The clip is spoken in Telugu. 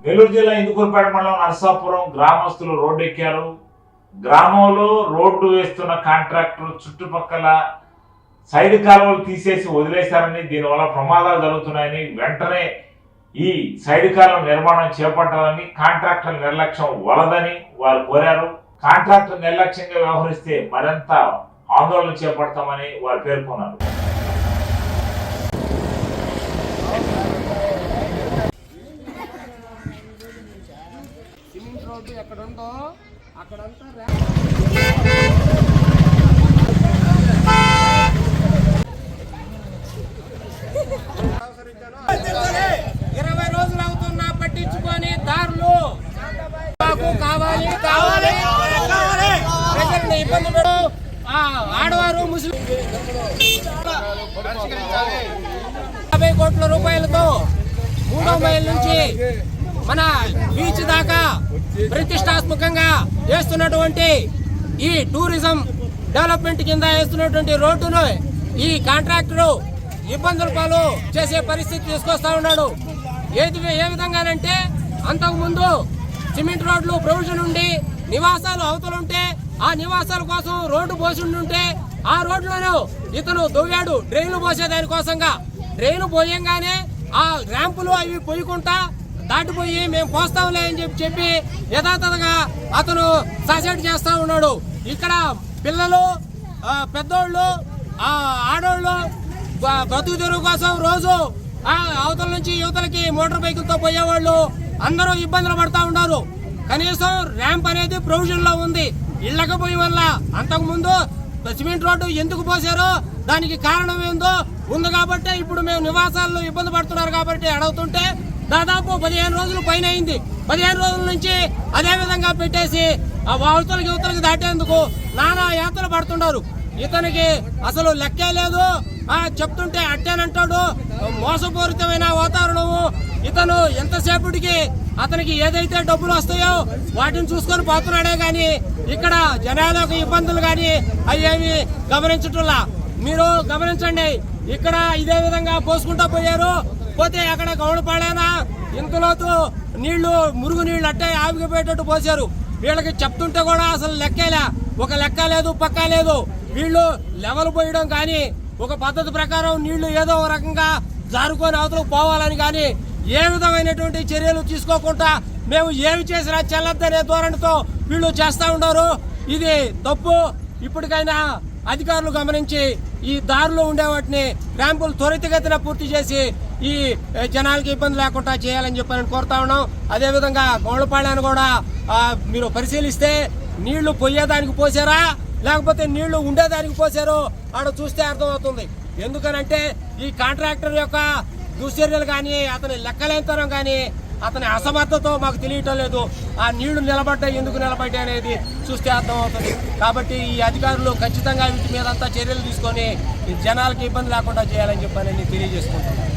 నెల్లూరు జిల్లా ఇందుకూరుపేట మండలం నరసాపురం గ్రామస్తులు రోడ్డు ఎక్కారు. గ్రామంలో రోడ్డు వేస్తున్న కాంట్రాక్టర్ చుట్టుపక్కల సైడ్ కాలువలు తీసేసి వదిలేశారని, దీనివల్ల ప్రమాదాలు జరుగుతున్నాయని, వెంటనే ఈ సైడ్ కాలువ నిర్మాణం చేపట్టాలని, కాంట్రాక్టర్ నిర్లక్ష్యం వలదని వారు కోరారు. కాంట్రాక్టర్ నిర్లక్ష్యంగా వ్యవహరిస్తే మరింత ఆందోళన చేపడతామని వారు పేర్కొన్నారు. రోడ్డు ఎక్కడుందో అక్కడంతా 20 రోజులు అవుతున్నా పట్టించుకొని దారులు కావాలి కావాలి ప్రజల్ని ఇబ్బంది పెడు ఆడవారు ముస్లిం 50 కోట్ల రూపాయలతో 3వ మైల్ నుంచి మన బీచ్ దాకా ప్రతిష్టాత్మకంగా వేస్తున్నటువంటి ఈ టూరిజం డెవలప్మెంట్ కింద వేస్తున్నటువంటి రోడ్డును ఈ కాంట్రాక్టరు ఇబ్బందుల పాలు చేసే పరిస్థితి తీసుకొస్తా ఉన్నాడు. ఏ విధంగానంటే అంతకుముందు సిమెంట్ రోడ్లు ప్రొవిజన్ ఉండి నివాసాలు అవతలుంటే ఆ నివాసాల కోసం రోడ్డు పోసి ఉంటే ఆ రోడ్లను ఇతను దొవ్వాడు డ్రైన్లు పోసే దానికోసంగా. డ్రైన్ పోయంగానే ఆ ర్యాంపులు అవి పోయకుండా దాటిపోయి మేము పోస్తాంలే అని చెప్పి యథాతథంగా అతను ససైడ్ చేస్తా ఉన్నాడు. ఇక్కడ పిల్లలు, పెద్దోళ్ళు, ఆడోళ్ళు బ్రతుకు తెరువు కోసం రోజు అవతల నుంచి యువతలకి మోటార్ బైకులతో పోయేవాళ్ళు అందరూ ఇబ్బందులు పడతా ఉన్నారు. కనీసం ర్యాంప్ అనేది ప్రొవిజన్ లో ఉంది. ఇళ్లకు పోయి వల్ల అంతకుముందు సిమెంట్ రోడ్డు ఎందుకు పోసారో దానికి కారణం ఏందో ఉంది కాబట్టి ఇప్పుడు మేము నివాసాల్లో ఇబ్బంది పడుతున్నారు కాబట్టి అడుగుతుంటే దాదాపు 15 రోజులు పైన అయింది. 15 రోజుల నుంచి అదే విధంగా పెట్టేసి అవతలకి యువతలకి దాటేందుకు నానా యాత్రలు పడుతున్నారు. ఇతనికి అసలు లెక్కే లేదు. చెప్తుంటే అట్టేనంటాడు. మోసపూరితమైన వాతావరణము. ఇతను ఎంతసేపటికి అతనికి ఏదైతే డబ్బులు వస్తాయో వాటిని చూసుకొని పోతున్నాడే గాని ఇక్కడ జనాలకు ఇబ్బందులు గాని అవి గమనించటంలా. మీరు గమనించండి, ఇక్కడ ఇదే విధంగా పోసుకుంటా పోయారు. పోతే అక్కడ గౌడపాడైనా ఇంతలోతు నీళ్లు, మురుగు నీళ్లు అట్టే ఆవిగిపోయేటట్టు పోసారు. వీళ్ళకి చెప్తుంటే కూడా అసలు లెక్కేలే, ఒక లెక్క లేదు, పక్కా లేదు. వీళ్ళు లెవెల్ పోయడం కానీ ఒక పద్ధతి ప్రకారం నీళ్లు ఏదో ఒక రకంగా జారుకొని అవతలకు పోవాలని కానీ ఏ విధమైనటువంటి చర్యలు తీసుకోకుండా మేము ఏమి చేసినా చెల్లద్దనే ధోరణితో వీళ్ళు చేస్తా ఉన్నారు. ఇది తప్పు. ఇప్పటికైనా అధికారులు గమనించి ఈ దారిలో ఉండే వాటిని ర్యాంపులు త్వరితగతిన పూర్తి చేసి ఈ జనాలకి ఇబ్బంది లేకుండా చేయాలని చెప్పి కోరుతా ఉన్నాం. అదేవిధంగా గౌడపాళ్యాన్ని కూడా మీరు పరిశీలిస్తే నీళ్లు పోయేదానికి పోసారా లేకపోతే నీళ్లు ఉండేదానికి పోసారో ఆడ చూస్తే అర్థమవుతుంది. ఎందుకనంటే ఈ కాంట్రాక్టర్ యొక్క దుశ్చర్యలు కానీ అతని లెక్కలేంతనం కానీ అతని అసమర్థతో మాకు తెలియటం లేదు. ఆ నీళ్లు నిలబడ్డాయి, ఎందుకు నిలబడ్డాయి అనేది చూస్తే అర్థమవుతుంది. కాబట్టి ఈ అధికారులు ఖచ్చితంగా వీటి మీద అంతా చర్యలు తీసుకొని జనాలకి ఇబ్బంది లేకుండా చేయాలని చెప్పి తెలియజేసుకుంటున్నాం.